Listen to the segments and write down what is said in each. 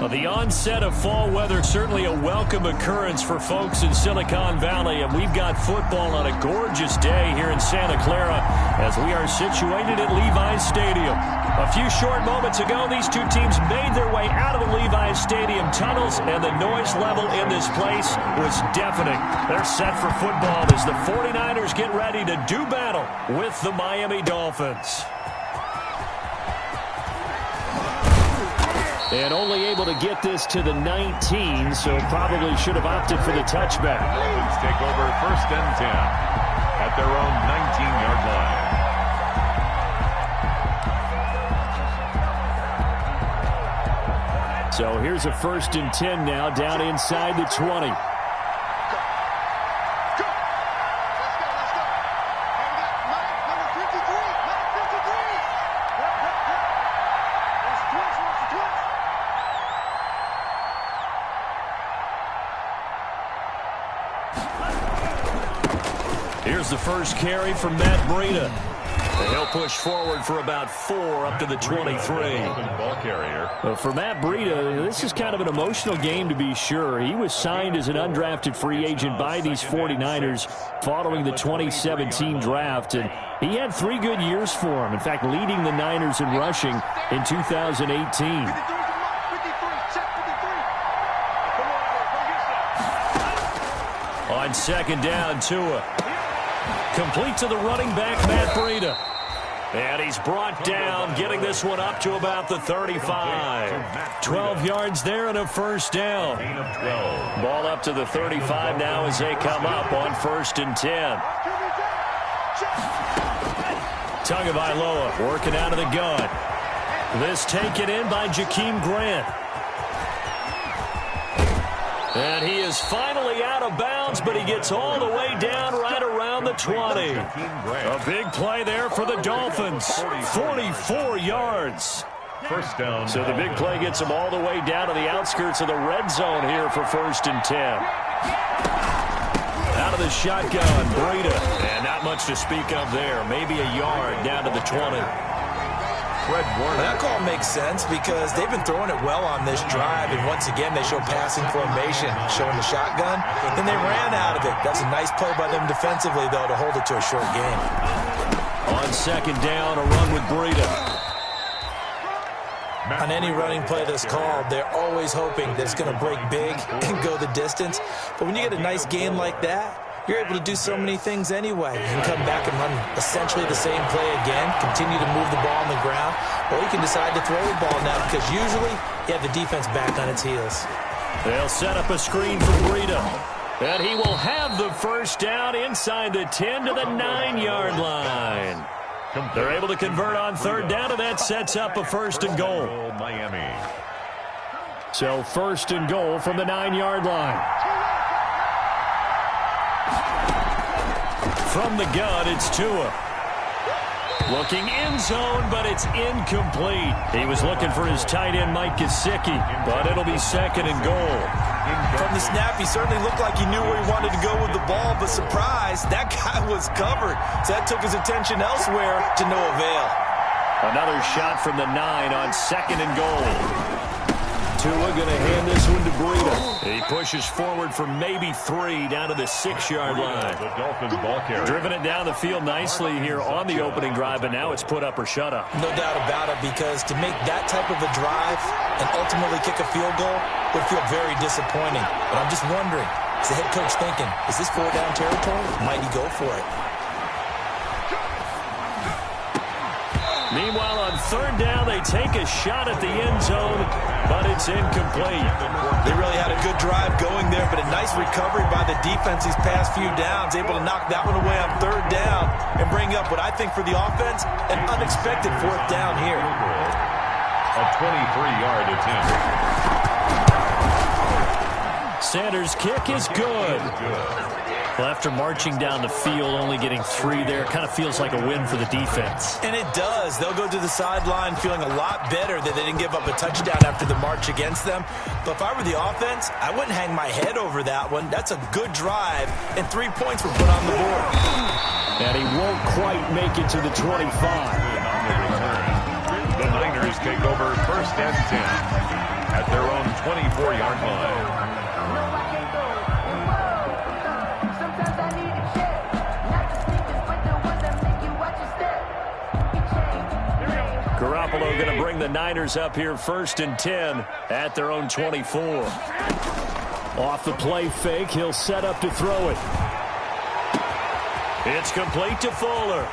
Well, the onset of fall weather, certainly a welcome occurrence for folks in Silicon Valley, and we've got football on a gorgeous day here in Santa Clara as we are situated at Levi's Stadium. A few short moments ago, these two teams made their way out of the Levi's Stadium tunnels, and the noise level in this place was deafening. They're set for football as the 49ers get ready to do battle with the Miami Dolphins. And only able to get this to the 19, so probably should have opted for the touchback. Dolphins take over 1st and 10 at their own 19-yard line. So here's a 1st and 10 now, down inside the 20. Here's the first carry from Matt Breida. He'll push forward for about 4 up to the 23. Ball carrier. For Matt Breida, this is kind of an emotional game to be sure. He was signed as an undrafted free agent by these 49ers following the 2017 draft, and he had 3 good years for him. In fact, leading the Niners in rushing in 2018. On 2nd down, Tua. Complete to the running back, Matt Breida. And he's brought down, getting this one up to about the 35. 12 yards there and a 1st down. Ball up to the 35 now as they come up on 1st and 10. Tagovailoa working out of the gun. This taken in by Jakeem Grant. And he is finally out of bounds, but he gets all the way down right around the 20. A big play there for the Dolphins. 44 yards. 1st down. So the big play gets him all the way down to the outskirts of the red zone here for 1st and 10. Out of the shotgun, Breida. And not much to speak of there. Maybe a yard down to the 20. Fred Warner. That call makes sense because they've been throwing it well on this drive, and once again they show passing formation, showing the shotgun. Then they ran out of it. That's a nice play by them defensively, though, to hold it to a short game. On 2nd down, a run with Breida. On any running play that's called, they're always hoping that it's going to break big and go the distance. But when you get a nice game like that, you're able to do so many things anyway. You can come back and run essentially the same play again, continue to move the ball on the ground, or you can decide to throw the ball now because usually you have the defense back on its heels. They'll set up a screen for Breida. And he will have the 1st down inside the 10 to the 9-yard line. They're able to convert on 3rd down, and that sets up a 1st and goal. Miami. So 1st and goal from the 9-yard line. From the gun, it's Tua. Looking end zone, but it's incomplete. He was looking for his tight end, Mike Gesicki, but it'll be 2nd and goal. From the snap, he certainly looked like he knew where he wanted to go with the ball, but surprise, that guy was covered. So that took his attention elsewhere to no avail. Another shot from the 9 on 2nd and goal. Tua going to hand this one to Breida. He pushes forward for maybe 3 down to the 6-yard line. The Dolphins ball carrier. Driven it down the field nicely here on the opening drive, but now it's put up or shut up. No doubt about it, because to make that type of a drive and ultimately kick a field goal would feel very disappointing. But I'm just wondering, is the head coach thinking, is this 4-down territory? Might he go for it? Meanwhile, on 3rd down, they take a shot at the end zone, but it's incomplete. They really had a good drive going there, but a nice recovery by the defense these past few downs, able to knock that one away on 3rd down and bring up what I think for the offense, an unexpected 4th down here. A 23-yard attempt. Sanders' kick is good. Well, after marching down the field, only getting 3 there, kind of feels like a win for the defense. And it does. They'll go to the sideline feeling a lot better that they didn't give up a touchdown after the march against them. But if I were the offense, I wouldn't hang my head over that one. That's a good drive, and 3 points were put on the board. And he won't quite make it to the 25. The Niners take over 1st and 10 at their own 24-yard line. Garoppolo going to bring the Niners up here 1st and 10 at their own 24. Off the play fake, he'll set up to throw it. It's complete to Fuller.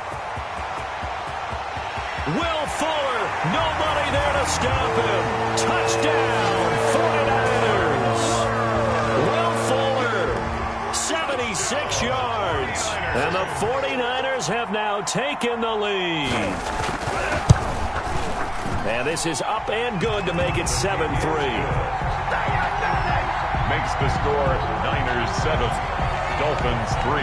Will Fuller, nobody there to stop him. Touchdown, 49ers. Will Fuller, 76 yards. And the 49ers have now taken the lead. And this is up and good to make it 7-3. Makes the score Niners 7, Dolphins 3.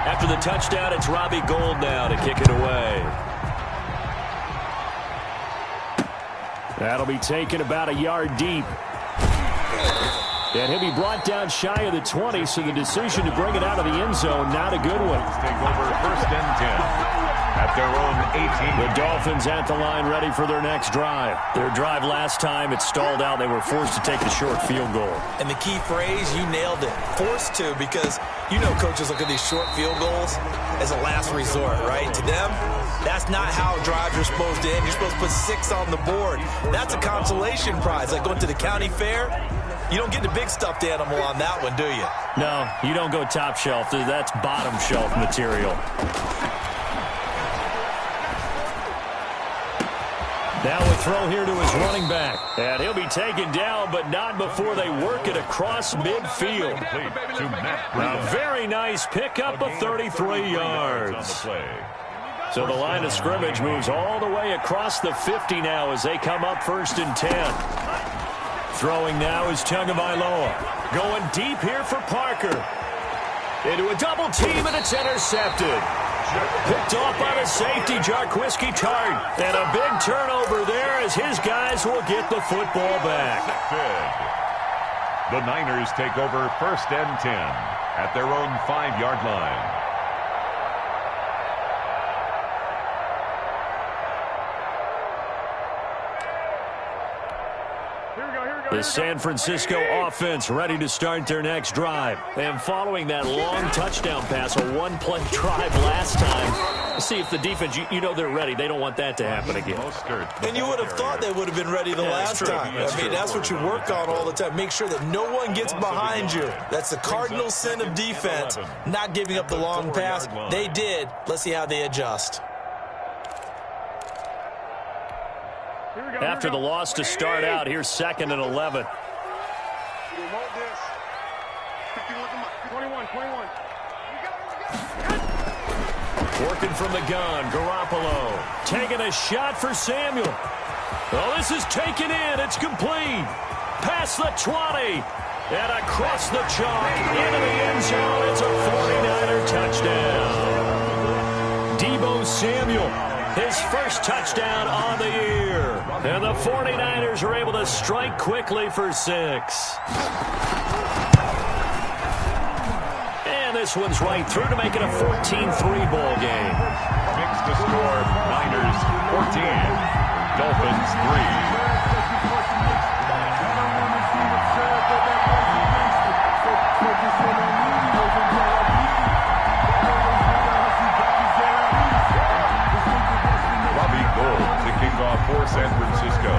After the touchdown, it's Robbie Gould now to kick it away. That'll be taken about a yard deep. And he'll be brought down shy of the 20, so the decision to bring it out of the end zone, not a good one. Take over 1st and 10. At their own 18. The Dolphins at the line ready for their next drive. Their drive last time, it stalled out. They were forced to take the short field goal. And the key phrase, you nailed it. Forced to, because you know coaches look at these short field goals as a last resort, right? To them, that's not how drives are supposed to end. You're supposed to put 6 on the board. That's a consolation prize. Like going to the county fair, you don't get the big stuffed animal on that one, do you? No, you don't go top shelf. That's bottom shelf material. Now a throw here to his running back. And he'll be taken down, but not before they work it across midfield. A very nice pickup of 33 yards. So the line of scrimmage moves all the way across the 50 now as they come up 1st and 10. Throwing now is Tagovailoa. Going deep here for Parker. Into a double team, and it's intercepted. Picked off by the safety, Jarquiski Tart. And a big turnover there as his guys will get the football back. The Niners take over 1st and 10 at their own 5-yard line. The San Francisco offense ready to start their next drive. And following that long touchdown pass, a one-play drive last time, see if the defense, you know they're ready. They don't want that to happen again. And you would have thought they would have been ready the last time. That's what you work on all the time. Make sure that no one gets behind you. That's the cardinal sin of defense, not giving up the long pass. They did. Let's see how they adjust. After the loss to start out, here's 2nd and 11. 21. Working from the gun, Garoppolo taking a shot for Samuel. Oh, this is taken in. It's complete. Past the 20. And across the chalk into the end zone. It's a 49er touchdown. Deebo Samuel, his first touchdown on the year. And the 49ers are able to strike quickly for 6. And this one's right through to make it a 14-3 ball game. Makes the score Niners 14, Dolphins 3. For San Francisco.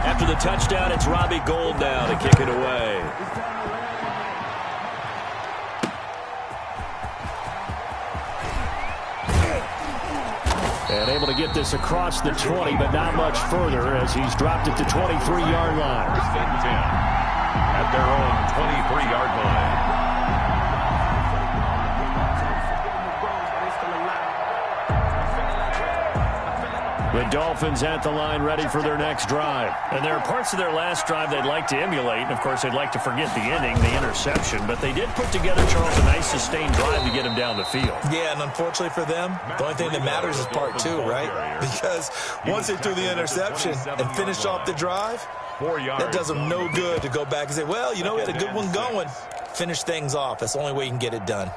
After the touchdown, it's Robbie Gould now to kick it away. And able to get this across the 20, but not much further as he's dropped it to 23-yard line. 1st and 10 at their own 23-yard line. The Dolphins at the line ready for their next drive. And there are parts of their last drive they'd like to emulate. And, of course, they'd like to forget the ending, the interception. But they did put together, Charles, a nice sustained drive to get him down the field. Yeah, and unfortunately for them, the only thing that matters is part 2, right? Because once they threw the interception and finished off the drive, that does them no good to go back and say, well, you know, we had a good one going. Finish things off. That's the only way you can get it done.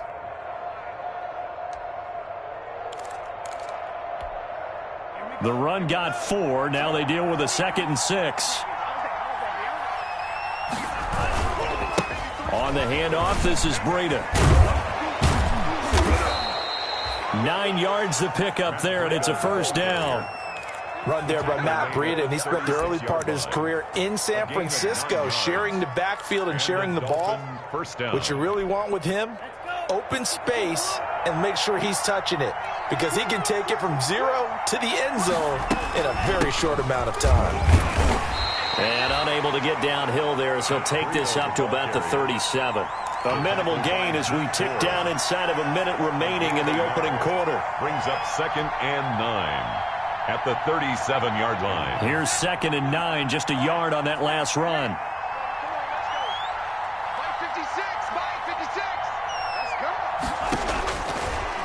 The run got 4. Now they deal with a 2nd and 6. On the handoff, this is Breida. 9 yards the pickup there, and it's a first down. Run there by Matt Breida, and he spent the early part of his career in San Francisco, sharing the backfield and sharing the ball. What you really want with him, open space and make sure he's touching it, because he can take it from 0 to the end zone in a very short amount of time. And unable to get downhill there, as he'll take this up to about the 37. A minimal gain as we tick down inside of a minute remaining in the opening quarter. Brings up 2nd and 9 at the 37-yard line. Here's 2nd and 9, just a yard on that last run.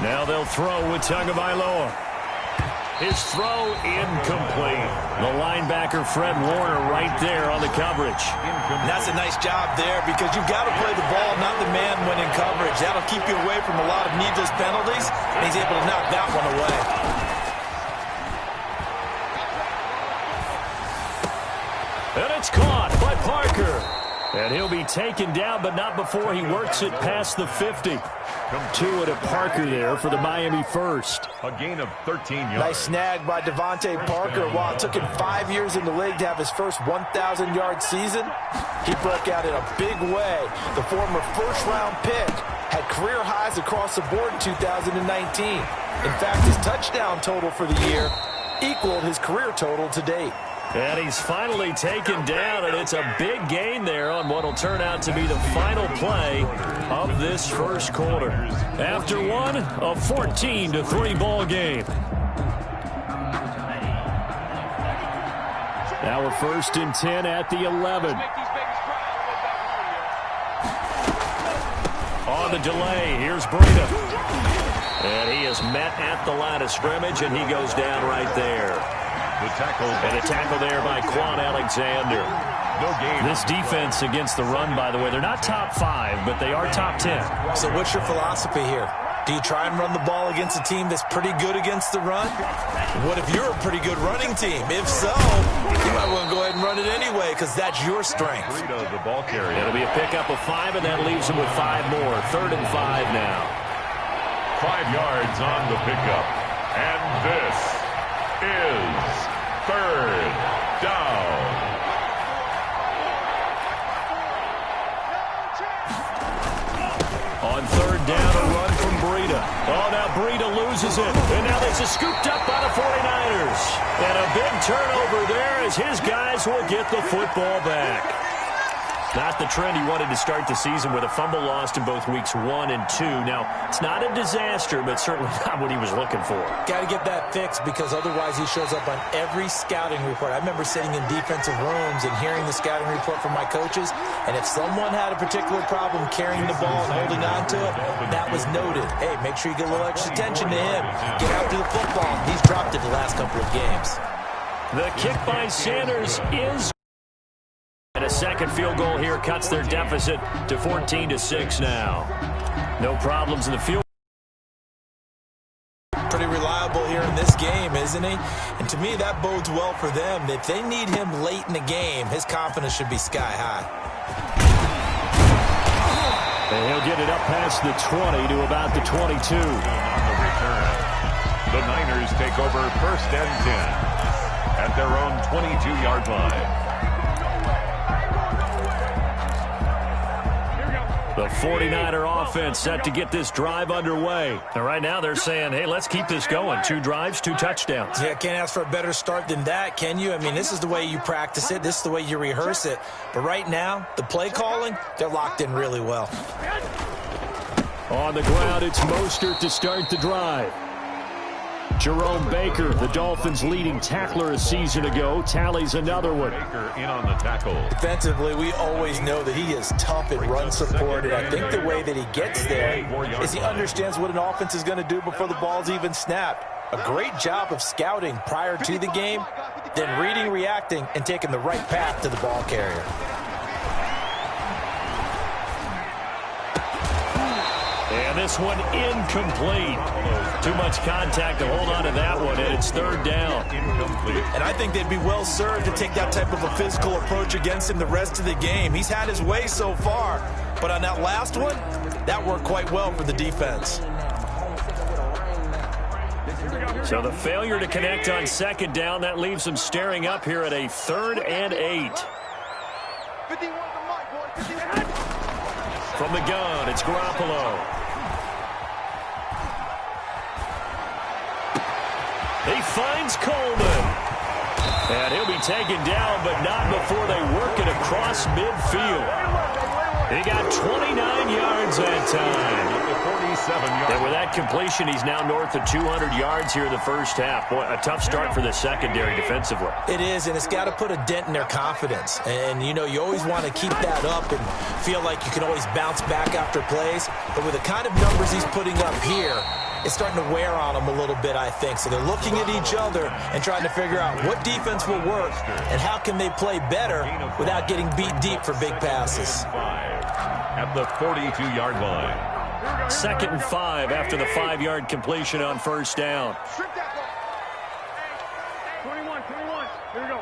Now they'll throw with Tagovailoa. His throw incomplete. The linebacker Fred Warner right there on the coverage. And that's a nice job there, because you've got to play the ball, not the man when in coverage. That'll keep you away from a lot of needless penalties, and he's able to knock that one away. And it's caught by Parker. And he'll be taken down, but not before he works it past the 50. Two to Parker there for the Miami first. A gain of 13 yards. Nice snag by Devontae Parker. While it took him 5 years in the league to have his first 1,000-yard season, he broke out in a big way. The former first-round pick had career highs across the board in 2019. In fact, his touchdown total for the year equaled his career total to date. And he's finally taken down, and it's a big gain there on what will turn out to be the final play of this first quarter. After one, a 14-3 ball game. Now we're 1st and 10 at the 11. On the delay, here's Breida. And he is met at the line of scrimmage, and he goes down right there. The tackle. And a tackle there by Quan Alexander. No gain. This defense against the run, by the way, they're not top 5, but they are top 10. So what's your philosophy here? Do you try and run the ball against a team that's pretty good against the run? What if you're a pretty good running team? If so, you might want to go ahead and run it anyway, because that's your strength. The ball carrier. It'll be a pickup of 5, and that leaves him with 5 more. 3rd and 5 now. 5 yards on the pickup. And this is 3rd down. On 3rd down, a run from Breida. Oh, now Breida loses it. And now this is scooped up by the 49ers. And a big turnover there as his guys will get the football back. Not the trend he wanted to start the season, with a fumble lost in both weeks 1 and 2. Now, it's not a disaster, but certainly not what he was looking for. Got to get that fixed, because otherwise he shows up on every scouting report. I remember sitting in defensive rooms and hearing the scouting report from my coaches, and if someone had a particular problem carrying the ball and holding on to it, that was noted. Hey, make sure you get a little extra attention to him. Get after the football. He's dropped it the last couple of games. The kick by Sanders is... And a second field goal here cuts their deficit to 14-6 now. No problems in the field. Pretty reliable here in this game, isn't he? And to me, that bodes well for them. If they need him late in the game, his confidence should be sky high. And he'll get it up past the 20 to about the 22. On the return, the Niners take over 1st and 10 at their own 22-yard line. The 49er offense set to get this drive underway. And right now they're saying, hey, let's keep this going. 2 drives, 2 touchdowns. Yeah, can't ask for a better start than that, can you? I mean, this is the way you practice it. This is the way you rehearse it. But right now, the play calling, they're locked in really well. On the ground, it's Mostert to start the drive. Jerome Baker, the Dolphins' leading tackler a season ago, tallies another one. Baker in on the tackle. Defensively, we always know that he is tough in run support, and I think the way that he gets there is he understands what an offense is going to do before the ball's even snapped. A great job of scouting prior to the game, then reading, reacting, and taking the right path to the ball carrier. And this one incomplete. Too much contact to hold on to that one, and it's third down. And I think they'd be well served to take that type of a physical approach against him the rest of the game. He's had his way so far, but on that last one, that worked quite well for the defense. So the failure to connect on second down, that leaves them staring up here at a 3rd and 8. From the gun, it's Garoppolo. He finds Coleman. And he'll be taken down, but not before they work it across midfield. He got 29 yards that time. And with that completion, he's now north of 200 yards here in the first half. Boy, a tough start for the secondary defensively. It is, and it's got to put a dent in their confidence. And, you know, you always want to keep that up and feel like you can always bounce back after plays. But with the kind of numbers he's putting up here, it's starting to wear on them a little bit, I think. So they're looking at each other and trying to figure out what defense will work and how can they play better without getting beat deep for big passes. At the 42-yard line. 2nd and 5 after the 5-yard completion on first down. 21. Here we go.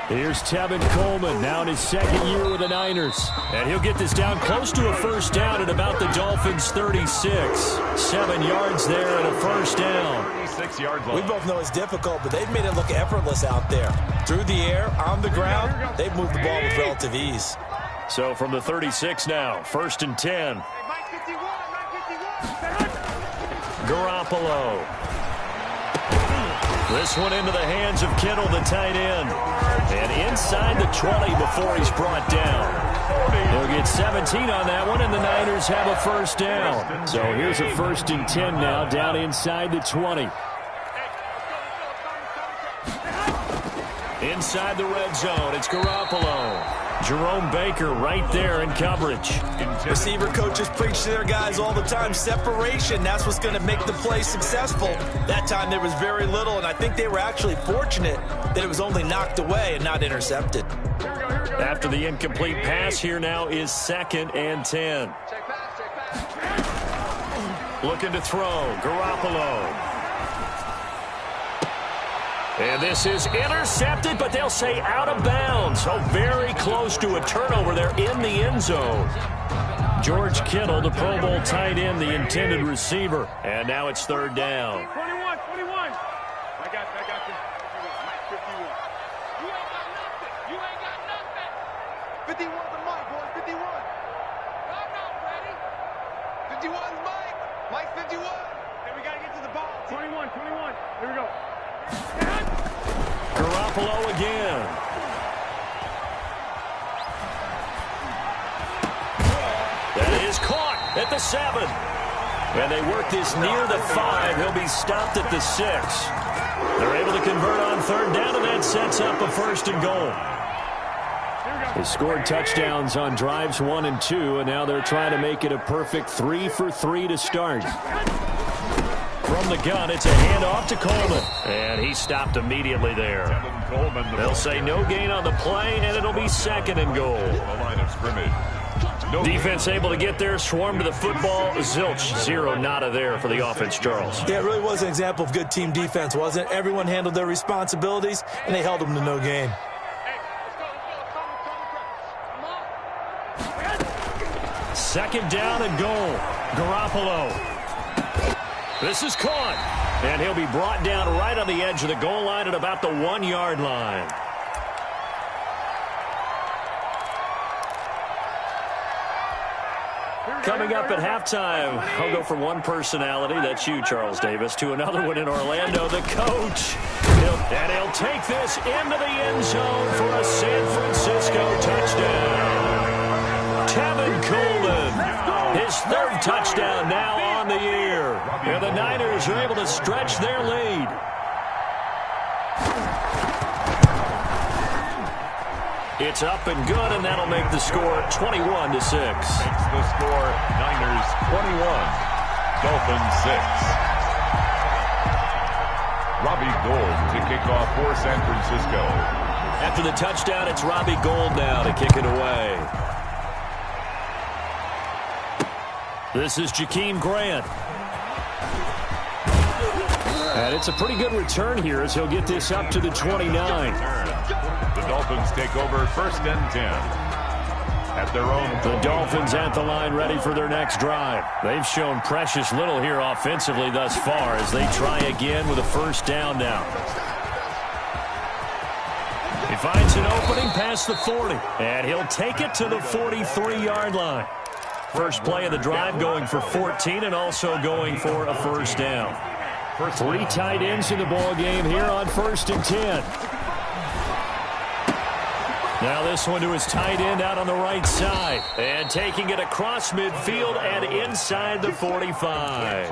Here's Tevin Coleman, now in his 2nd year with the Niners. And he'll get this down close to a first down at about the Dolphins' 36. 7 yards there and a first down. 36-yard line. We both know it's difficult, but they've made it look effortless out there. Through the air, on the ground, they've moved the ball with relative ease. So from the 36 now, 1st and 10. Garoppolo. This one into the hands of Kittle, the tight end. And inside the 20 before he's brought down. He'll get 17 on that one, and the Niners have a first down. So here's a 1st and 10 now, down inside the 20. Inside the red zone, it's Garoppolo. Jerome Baker right there in coverage. Receiver coaches preach to their guys all the time. Separation, that's what's going to make the play successful. That time there was very little, and I think they were actually fortunate that it was only knocked away and not intercepted. After the incomplete pass, here now is 2nd and 10. Looking to throw, Garoppolo. And this is intercepted, but they'll say out of bounds. So very close to a turnover there in the end zone. George Kittle, the Pro Bowl tight end, the intended receiver. And now it's 3rd down. 21. I got you. 51. You ain't got nothing. 51 the mic, boy. 51. I'm not ready. 51's Mike. Mike's 51. Hey, we got to get to the ball. 21. Here we go. Garoppolo again. That is caught at the 7. And they work this near the 5. He'll be stopped at the 6. They're able to convert on 3rd down, and that sets up a 1st and goal. They scored touchdowns on drives 1 and 2, and now they're trying to make it a perfect 3 for 3 to start. From the gun, it's a handoff to Coleman. And he stopped immediately there. They'll say no gain on the play, and it'll be 2nd and goal. Line of scrimmage. Defense able to get there, swarm to the football. Zilch, 0 nada there for the offense, Charles. Yeah, it really was an example of good team defense, wasn't it? Everyone handled their responsibilities, and they held them to no gain. Second down and goal. Garoppolo. This is caught. And he'll be brought down right on the edge of the goal line at about the 1-yard line. Coming up at halftime, I'll go from one personality, that's you, Charles Davis, to another one in Orlando, the coach. And he'll take this into the end zone for a San Francisco touchdown. Tevin Coleman, his 3rd touchdown now on the year. And the Niners are able to stretch their lead. It's up and good, and that'll make the score 21-6. Makes the score Niners 21, Dolphins 6. Robbie Gould to kick off for San Francisco. After the touchdown, it's Robbie Gould now to kick it away. This is Jakeem Grant. And it's a pretty good return here as he'll get this up to the 29. The Dolphins take over 1st and 10. At their own. The Dolphins at the line ready for their next drive. They've shown precious little here offensively thus far as they try again with a 1st down now. He finds an opening past the 40, and he'll take it to the 43-yard line. First play of the drive going for 14 and also going for a 1st down. 3 tight ends in the ball game here on 1st and 10. Now this one to his tight end out on the right side. And taking it across midfield and inside the 45.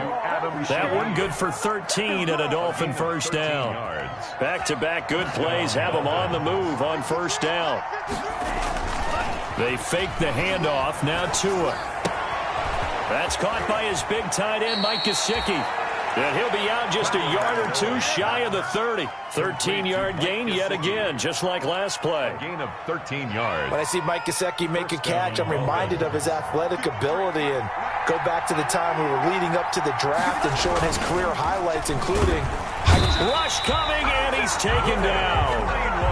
That one good for 13 and a Dolphin 1st down. Back-to-back good plays have them on the move on 1st down. They fake the handoff. Now Tua. That's caught by his big tight end, Mike Gesicki. And he'll be out just a yard or two shy of the 30. 13-yard gain yet again, just like last play. Gain of 13 yards. When I see Mike Gesicki make a catch, I'm reminded of his athletic ability and go back to the time we were leading up to the draft and showing his career highlights, including rush coming, and he's taken down.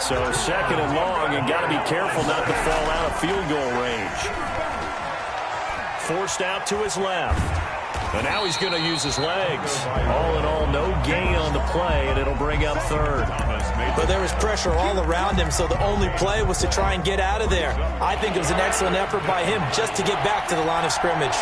So 2nd and long, and got to be careful not to fall out of field goal range. Forced out to his left. And now he's going to use his legs. All in all, no gain on the play, and it'll bring up 3rd. But there was pressure all around him, so the only play was to try and get out of there. I think it was an excellent effort by him just to get back to the line of scrimmage.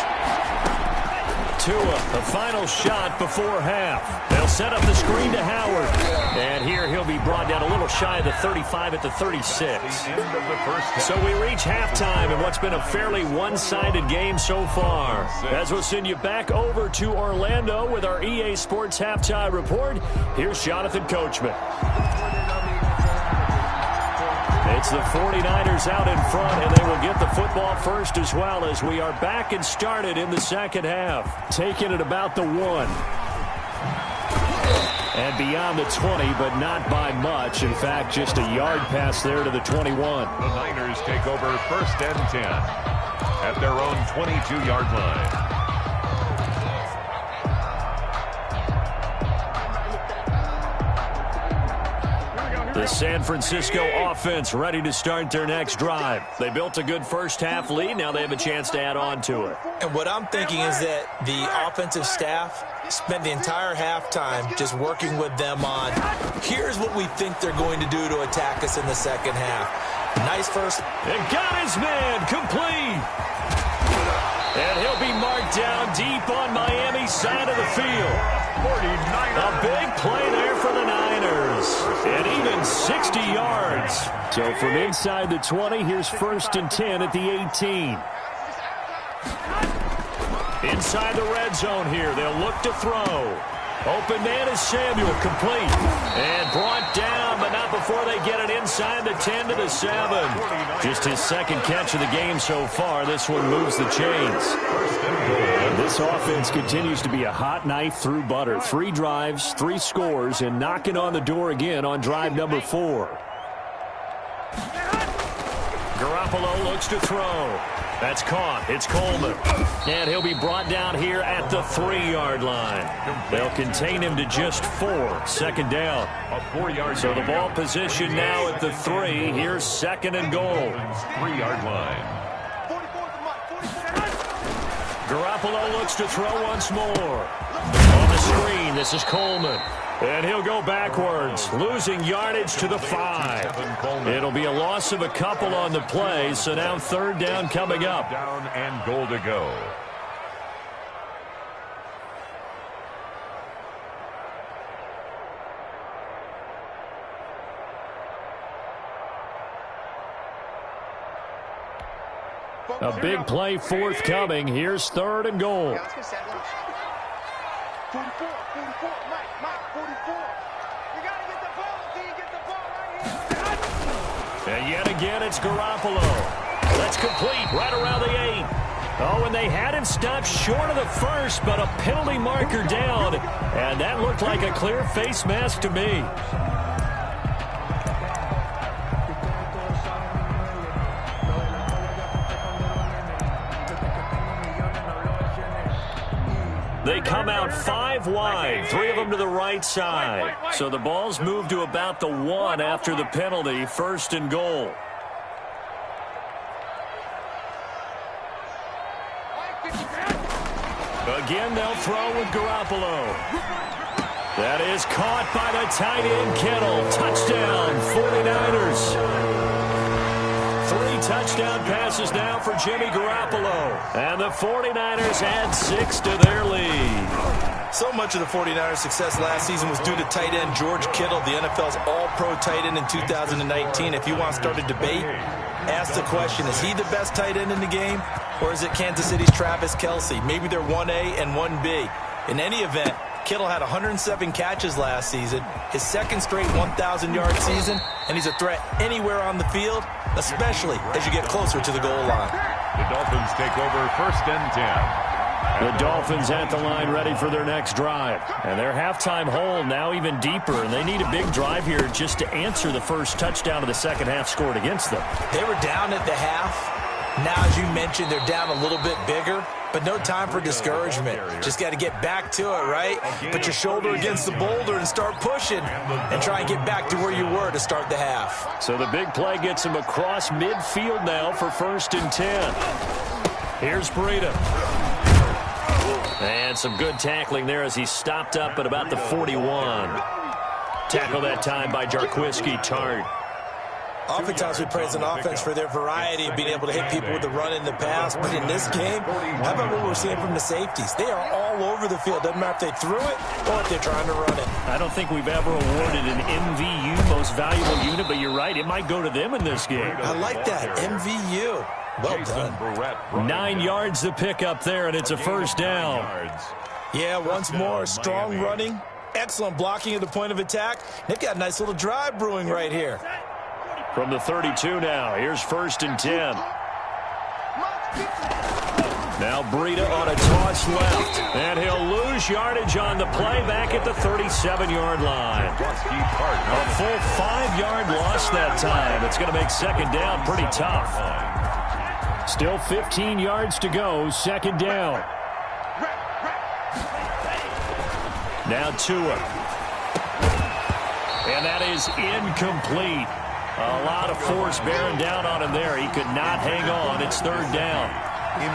Tua, the final shot before half. They'll set up the screen to Howard. And here he'll be brought down a little shy of the 35 at the 36. So we reach halftime in what's been a fairly one-sided game so far. As we'll send you back over to Orlando with our EA Sports Halftime Report, here's Jonathan Coachman. It's the 49ers out in front, and they will get the football first as well as we are back and started in the 2nd half. Taking it about the 1. And beyond the 20, but not by much. In fact, just a yard pass there to the 21. The Niners take over 1st and 10 at their own 22-yard line. The San Francisco offense ready to start their next drive. They built a good 1st half lead. Now they have a chance to add on to it. And what I'm thinking is that the offensive staff spent the entire halftime just working with them on, here's what we think they're going to do to attack us in the 2nd half. Nice first. And got his man complete. And he'll be marked down deep on Miami's side of the field. 49. A big play there for the Niners. And even 60 yards. So from inside the 20, here's 1st and 10 at the 18. Inside the red zone here. They'll look to throw. Open man is Samuel, complete. And brought down, but not before they get it inside the 10 to the 7. Just his 2nd catch of the game so far. This one moves the chains. This offense continues to be a hot knife through butter. 3 drives, 3 scores, and knocking on the door again on drive number 4. Garoppolo looks to throw. That's caught. It's Coleman. And he'll be brought down here at the 3-yard line. They'll contain him to just 4. 2nd down. So the ball position now at the 3. Here's 2nd and goal. 3-yard line. Garoppolo looks to throw once more. On the screen, this is Coleman. And he'll go backwards, losing yardage to the 5. It'll be a loss of a couple on the play, so now 3rd down coming up. Down and goal to go. A big play forthcoming. Here's 3rd and goal. 44, Mike, 44. You got to get the ball. Can you get the ball right here? And yet again, it's Garoppolo. That's complete right around the 8. Oh, and they had him stopped short of the 1st, but a penalty marker down. And that looked like a clear face mask to me. They come out 5 wide, 3 of them to the right side. So the ball's moved to about the 1 after the penalty, 1st and goal. Again, they'll throw with Garoppolo. That is caught by the tight end, Kittle. Touchdown, 49ers. 3 touchdown passes now for Jimmy Garoppolo. And the 49ers add 6 to their lead. So much of the 49ers' success last season was due to tight end George Kittle, the NFL's all-pro tight end in 2019. If you want to start a debate, ask the question, is he the best tight end in the game? Or is it Kansas City's Travis Kelce? Maybe they're 1A and 1B. In any event, Kittle had 107 catches last season, his 2nd straight 1,000-yard season, and he's a threat anywhere on the field, especially as you get closer to the goal line. The Dolphins take over 1st and 10. The Dolphins at the line ready for their next drive. And their halftime hole now even deeper, and they need a big drive here just to answer the first touchdown of the second half scored against them. They were down at the half. Now, as you mentioned, they're down a little bit bigger, but no time for discouragement. Just got to get back to it, right? Put your shoulder against the boulder and start pushing and try and get back to where you were to start the half. So the big play gets him across midfield now for 1st and 10. Here's Breida. And some good tackling there as he stopped up at about the 41. Tackle that time by Jarquiski Tart. Oftentimes we praise an offense for their variety of being able to hit people with the run in the pass, but in this game, how about what we're seeing from the safeties? They are all over the field. Doesn't matter if they threw it or if they're trying to run it. I don't think we've ever awarded an MVU, most valuable unit, but you're right, it might go to them in this game. I like that, MVU. Well done. 9 yards to pick up there, and it's a 1st down. Yeah, once more, strong running, excellent blocking at the point of attack. They've got a nice little drive brewing right here. From the 32 now, here's 1st and 10. Now Breida on a toss left, and he'll lose yardage on the play back at the 37-yard line. A full 5-yard loss that time. It's going to make 2nd down pretty tough. Still 15 yards to go, 2nd down. Now Tua. And that is incomplete. A lot of force bearing down on him there. He could not hang on. It's 3rd down.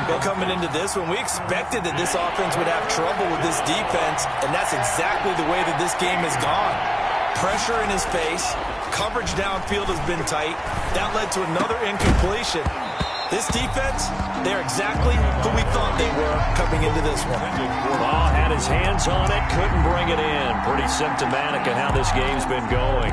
Well, coming into this one, we expected that this offense would have trouble with this defense, and that's exactly the way that this game has gone. Pressure in his face. Coverage downfield has been tight. That led to another incompletion. This defense, they're exactly who we thought they were coming into this one. Ball had his hands on it, couldn't bring it in. Pretty symptomatic of how this game's been going.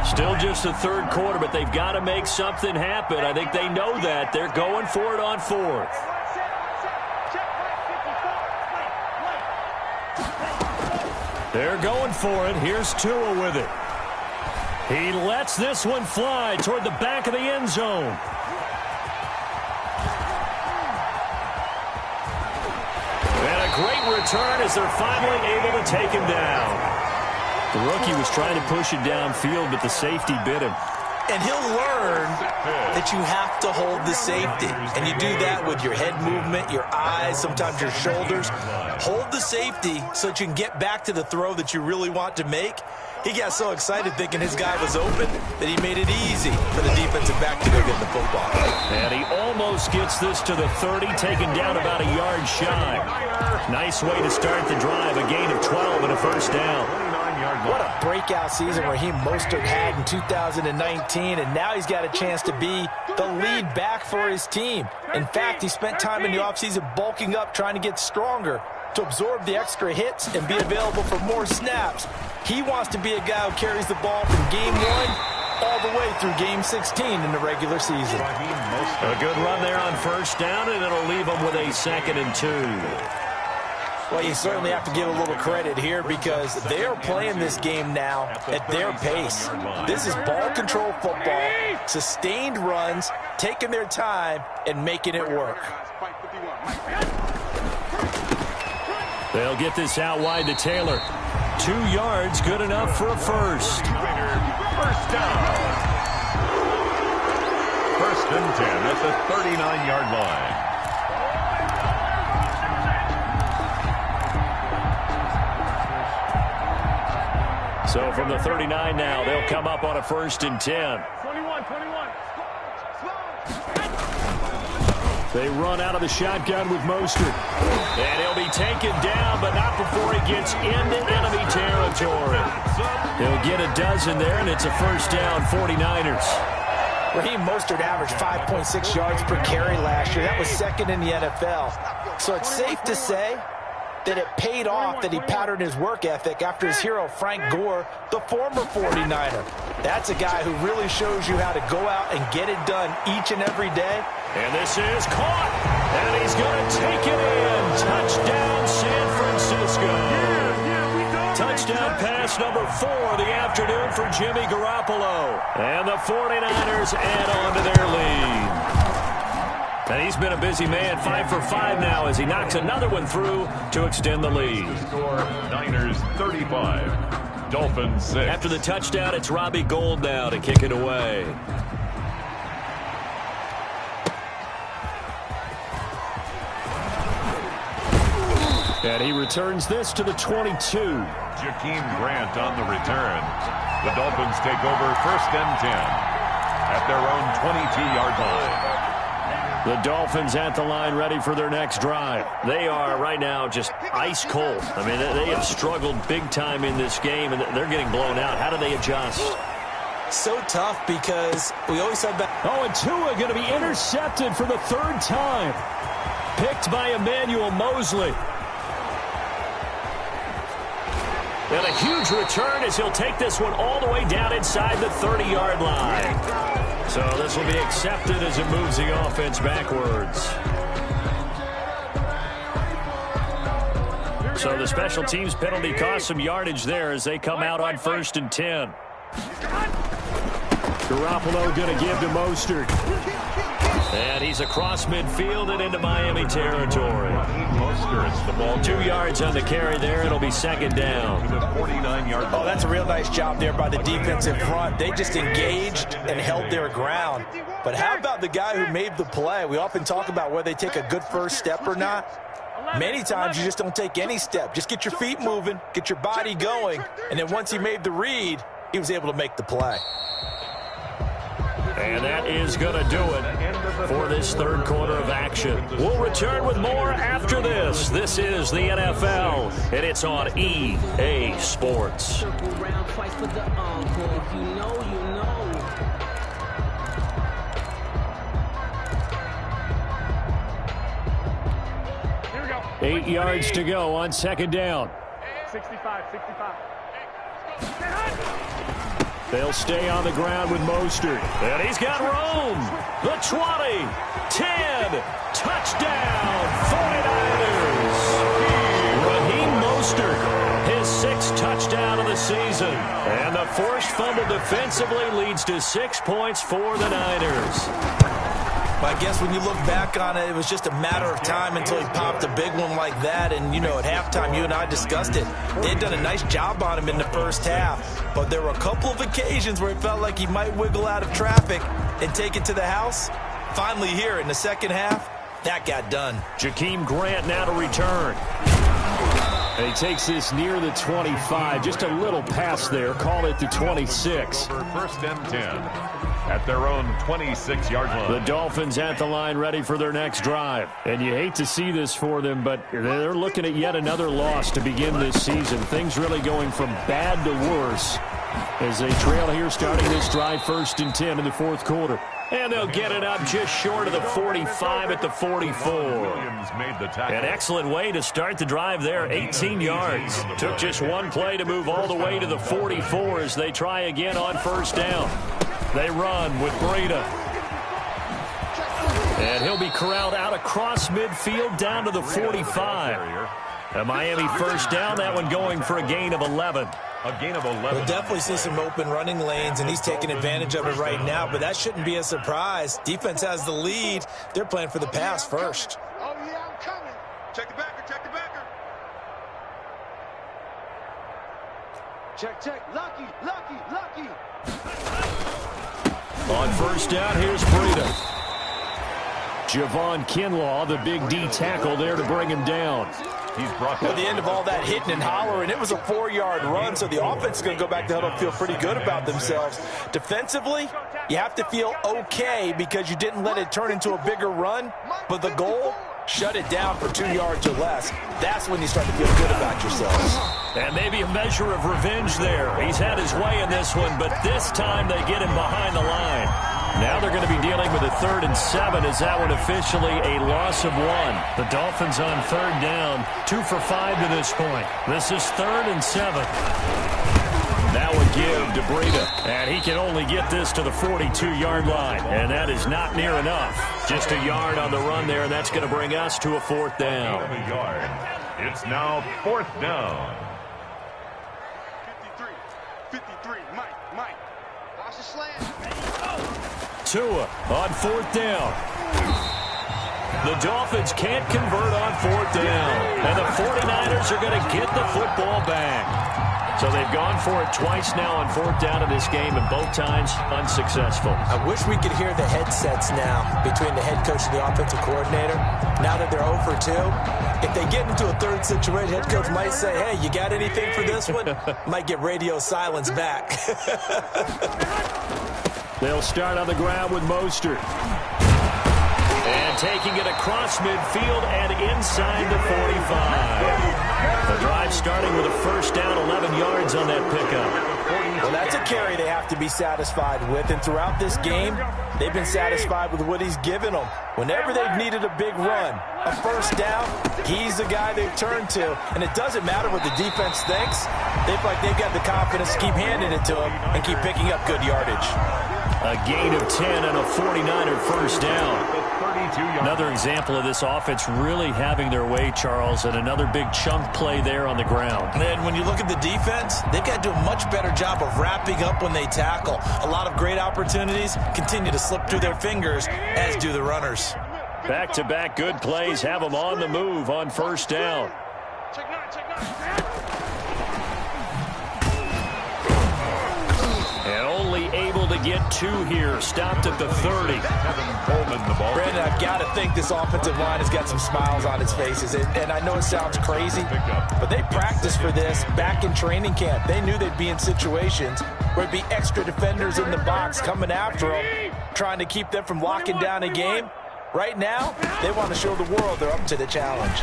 Still just the 3rd quarter, but they've got to make something happen. I think they know that. They're going for it on 4th. They're going for it. Here's Tua with it. He lets this one fly toward the back of the end zone. And a great return as they're finally able to take him down. The rookie was trying to push it downfield, but the safety bit him. And he'll learn that you have to hold the safety. And you do that with your head movement, your eyes, sometimes your shoulders. Hold the safety so that you can get back to the throw that you really want to make. He got so excited thinking his guy was open that he made it easy for the defensive back to go get the football. And he almost gets this to the 30, taken down about a yard shy. Nice way to start the drive, a gain of 12 and a 1st down. What a breakout season Raheem Mostert had in 2019, and now he's got a chance to be the lead back for his team. In fact, he spent time in the offseason bulking up, trying to get stronger to absorb the extra hits and be available for more snaps. He wants to be a guy who carries the ball from game 1 all the way through game 16 in the regular season. A good run there on 1st down, and it'll leave them with a 2nd and 2. Well, you certainly have to give a little credit here because they are playing this game now at their pace. This is ball control football, sustained runs, taking their time and making it work. They'll get this out wide to Taylor. 2 yards, good enough for a 1st. 1st down. 1st First and 10 at the 39-yard line. So from the 39 now, they'll come up on a first and 10. 21. They run out of the shotgun with Mostert. And he'll be taken down, but not before he gets into enemy territory. He'll get a dozen there, and it's a first down, 49ers. Raheem Mostert averaged 5.6 yards per carry last year. That was second in the NFL. So it's safe to say that it paid off that he patterned his work ethic after his hero, Frank Gore, the former 49er. That's a guy who really shows you how to go out and get it done each and every day. And this is caught, and he's going to take it in. Touchdown, San Francisco. Touchdown pass number 4 of the afternoon for Jimmy Garoppolo. And the 49ers add on to their lead. And he's been a busy man, 5 for 5 now as he knocks another one through to extend the lead. Niners 35, Dolphins 6. After the touchdown, it's Robbie Gould now to kick it away. And he returns this to the 22. Jakeem Grant on the return. The Dolphins take over first and 10 at their own 22-yard line. The Dolphins at the line ready for their next drive. They are right now just ice cold. I mean, they have struggled big time in this game, and they're getting blown out. How do they adjust? So tough because we always have that. Oh, and Tua going to be intercepted for the 3rd time. Picked by Emmanuel Mosley. And a huge return as he'll take this one all the way down inside the 30-yard line. So this will be accepted as it moves the offense backwards. So the special teams penalty cost some yardage there as they come out on first and 10. Garoppolo going to give to Mostert. And he's across midfield and into Miami territory. Mostert, the ball 2 yards on the carry there. It'll be second down. to the 49-yard line. Oh, that's a real nice job there by the defensive front. They just engaged and held their ground. But how about the guy who made the play? We often talk about whether they take a good first step or not. Many times you just don't take any step. Just get your feet moving, get your body going, and then once he made the read, he was able to make the play. And that is going to do it for this third quarter of action. We'll return with more after this. This is the NFL, and it's on EA Sports. Here we go. 8 yards to go on second down. 65. They'll stay on the ground with Mostert. And he's got room. The 20, 10, touchdown, 49ers. Raheem Mostert, his 6th touchdown of the season. And the forced fumble defensively leads to 6 points for the Niners. I guess when you look back on it, it was just a matter of time until he popped a big one like that. And, you know, at halftime, you and I discussed it. They had done a nice job on him in the first half. But there were a couple of occasions where it felt like he might wiggle out of traffic and take it to the house. Finally here in the second half, that got done. Jakeem Grant now to return. And he takes this near the 25. Just a little pass there. Call it the 26. First and 10 at their own 26-yard line. The Dolphins at the line ready for their next drive. And you hate to see this for them, but they're looking at yet another loss to begin this season. Things really going from bad to worse as they trail here starting this drive first and 10 in the fourth quarter. And they'll get it up just short of the 45 at the 44. Williams made the tackle. An excellent way to start the drive there, 18 yards. Took just one play to move all the way to the 44 as they try again on first down. They run with Breida. And he'll be corralled out across midfield down to the 45. A Miami first down, that one going for a gain of 11. A gain of 11. We'll definitely see some open running lanes, and he's taking advantage of it right now, but that shouldn't be a surprise. Defense has the lead. They're playing for the pass first. Oh, yeah, I'm coming. Check the backer, check the backer. Check. Lucky. On first down, here's Breida. Javon Kinlaw, the big D tackle there to bring him down. He's brought At the end of all that hitting and hollering, it was a 4-yard run, so the offense is going to go back to huddle and feel pretty good about themselves. Defensively, you have to feel okay because you didn't let it turn into a bigger run, but the goal, shut it down for 2 yards or less. That's when you start to feel good about yourselves. And maybe a measure of revenge there. He's had his way in this one, but this time they get him behind the line. Now they're going to be dealing with a 3rd and 7 as that one officially a loss of 1. The Dolphins on 3rd down, 2 for 5 to this point. This is 3rd and 7. Now a give to Breida, and he can only get this to the 42-yard line, and that is not near enough. Just a yard on the run there, and that's going to bring us to a 4th down. It's now 4th down. 53, Mike. Watch the slant. Tua on 4th down. The Dolphins can't convert on 4th down, and the 49ers are going to get the football back. So they've gone for it twice now on 4th down in this game, and both times unsuccessful. I wish we could hear the headsets now between the head coach and the offensive coordinator. Now that they're 0 for 2, if they get into a 3rd situation, head coach might say, hey, you got anything for this one? Might get radio silence back. They'll start on the ground with Mostert. And taking it across midfield and inside the 45. The drive starting with a 1st down, 11 yards on that pickup. Well, that's a carry they have to be satisfied with. And throughout this game, they've been satisfied with what he's given them. Whenever they've needed a big run, a 1st down, he's the guy they've turned to. And it doesn't matter what the defense thinks. They feel like they've got the confidence to keep handing it to him and keep picking up good yardage. A gain of 10 and a 49er 1st down. Another example of this offense really having their way, Charles, and another big chunk play there on the ground. And when you look at the defense, they've got to do a much better job of wrapping up when they tackle. A lot of great opportunities continue to slip through their fingers, as do the runners. Back-to-back good plays have them on the move on 1st down. Check 9. And only able to get 2 here. Stopped at the 30. Brandon, I've got to think this offensive line has got some smiles on its faces. And I know it sounds crazy, but they practiced for this back in training camp. They knew they'd be in situations where it'd be extra defenders in the box coming after them, trying to keep them from locking down a game. Right now, they want to show the world they're up to the challenge.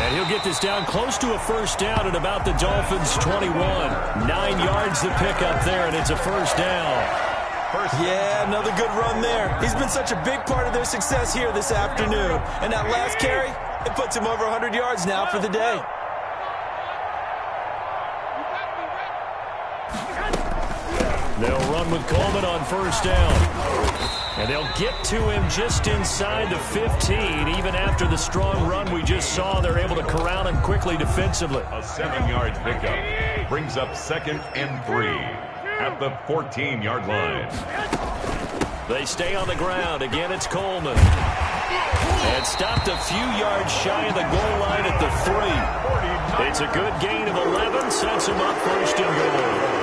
And he'll get this down close to a 1st down at about the Dolphins' 21. 9 yards to pick up there, and it's a 1st down. Yeah, another good run there. He's been such a big part of their success here this afternoon. And that last carry, it puts him over 100 yards now for the day. They'll run with Coleman on 1st down. And they'll get to him just inside the 15. Even after the strong run we just saw, they're able to corral him quickly defensively. A 7-yard pickup brings up 2nd and 3 at the 14-yard line. They stay on the ground. Again, it's Coleman. And stopped a few yards shy of the goal line at the 3. It's a good gain of 11. Sets him up 1st and goal.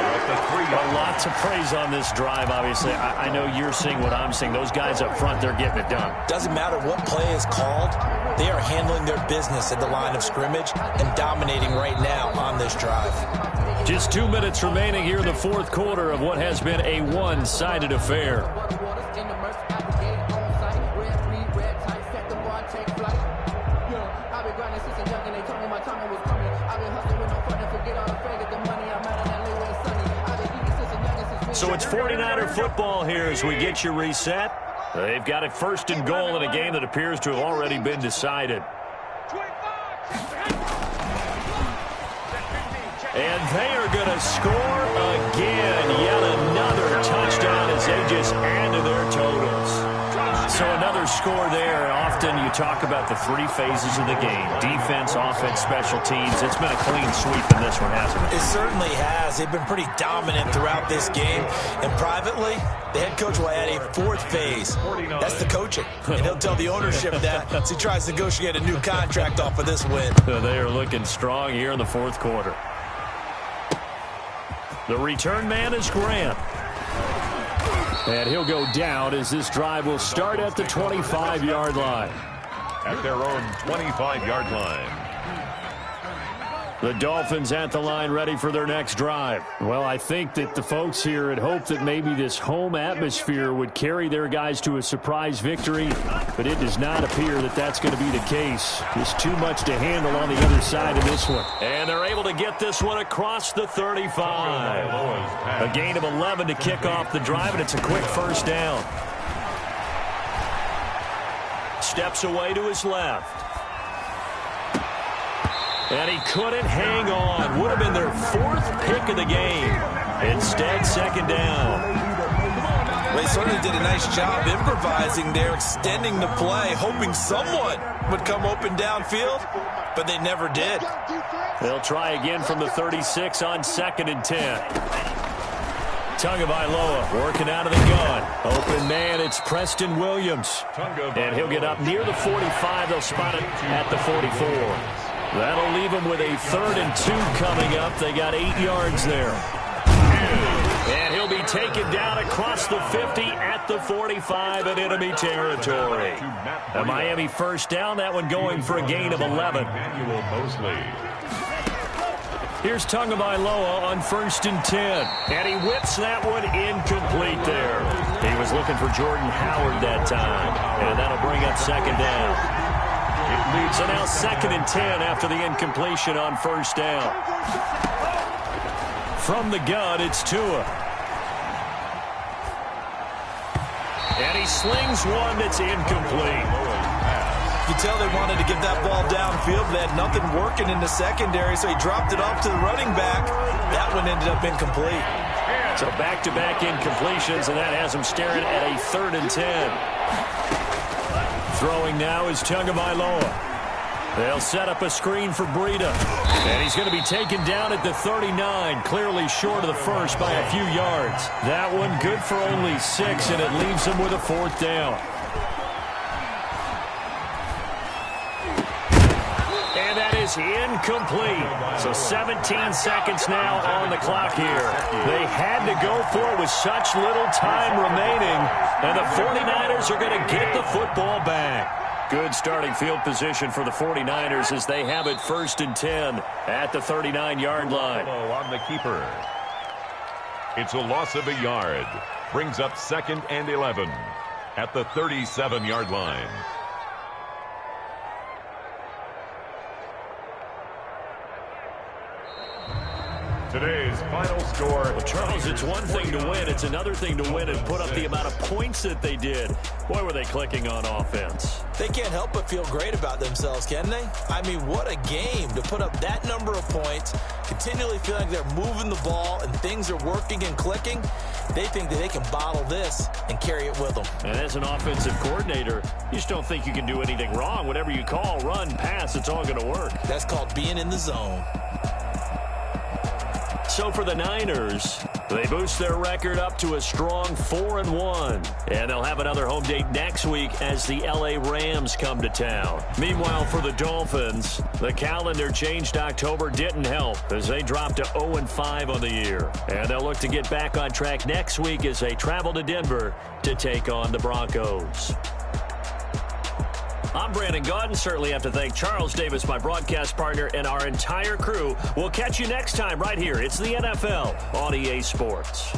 A lot to praise on this drive, obviously. I know you're seeing what I'm seeing. Those guys up front, they're getting it done. Doesn't matter what play is called. They are handling their business at the line of scrimmage and dominating right now on this drive. Just 2 minutes remaining here in the 4th quarter of what has been a one-sided affair. So it's 49er football here as we get you reset. They've got it 1st and goal in a game that appears to have already been decided. And they are going to score again. Yet another touchdown as they just add to their totals. So another score there. Often you talk about the 3 phases of the game. Defense, offense, special teams. It's been a clean sweep in this one, hasn't it? It certainly has. They've been pretty dominant throughout this game. And privately, the head coach will add a 4th phase. That's the coaching. And he'll tell the ownership that as he tries to negotiate a new contract off of this win. They are looking strong here in the 4th quarter. The return man is Grant. And he'll go down as this drive will start at the 25-yard line. At their own 25-yard line. The Dolphins at the line ready for their next drive. Well, I think that the folks here had hoped that maybe this home atmosphere would carry their guys to a surprise victory, but it does not appear that that's going to be the case. Just too much to handle on the other side of this one. And they're able to get this one across the 35. A gain of 11 to kick off the drive, and it's a quick first down. Steps away to his left. And he couldn't hang on. Would have been their 4th pick of the game. Instead, second down. They certainly did a nice job improvising there, extending the play, hoping someone would come open downfield, but they never did. They'll try again from the 36 on 2nd and 10. Tagovailoa working out of the gun. Open man, it's Preston Williams. And he'll get up near the 45. They'll spot it at the 44. That'll leave them with a 3rd and 2 coming up. They got 8 yards there. And he'll be taken down across the 50 at the 45 in enemy territory. A Miami first down, that one going for a gain of 11. Here's Tagovailoa on 1st and 10. And he whips that one incomplete there. He was looking for Jordan Howard that time. And that'll bring up second down. So now 2nd and 10 after the incompletion on first down. From the gun, it's Tua. And he slings one that's incomplete. You can tell they wanted to get that ball downfield. They had nothing working in the secondary, so he dropped it off to the running back. That one ended up incomplete. So back-to-back incompletions, and that has him staring at a 3rd and 10. Throwing now is Tagovailoa. They'll set up a screen for Breida. And he's going to be taken down at the 39, clearly short of the first by a few yards. That one good for only 6, and it leaves him with a 4th down. And that is incomplete. So 17 seconds now on the clock here. They had to go for it with such little time remaining, and the 49ers are going to get the football back. Good starting field position for the 49ers as they have it 1st and 10 at the 39-yard line. On the keeper. It's a loss of a yard. Brings up 2nd and 11 at the 37-yard line. Today's final score. Well, Charles, it's one thing to win. It's another thing to win and put up the amount of points that they did. Boy, were they clicking on offense. They can't help but feel great about themselves, can they? I mean, what a game to put up that number of points, continually feel like they're moving the ball and things are working and clicking. They think that they can bottle this and carry it with them. And as an offensive coordinator, you just don't think you can do anything wrong. Whatever you call, run, pass, it's all going to work. That's called being in the zone. So for the Niners, they boost their record up to a strong 4-1. And they'll have another home date next week as the LA Rams come to town. Meanwhile, for the Dolphins, the calendar changed October didn't help as they dropped to 0-5 on the year. And they'll look to get back on track next week as they travel to Denver to take on the Broncos. I'm Brandon Gaudin. Certainly have to thank Charles Davis, my broadcast partner, and our entire crew. We'll catch you next time right here. It's the NFL on EA Sports.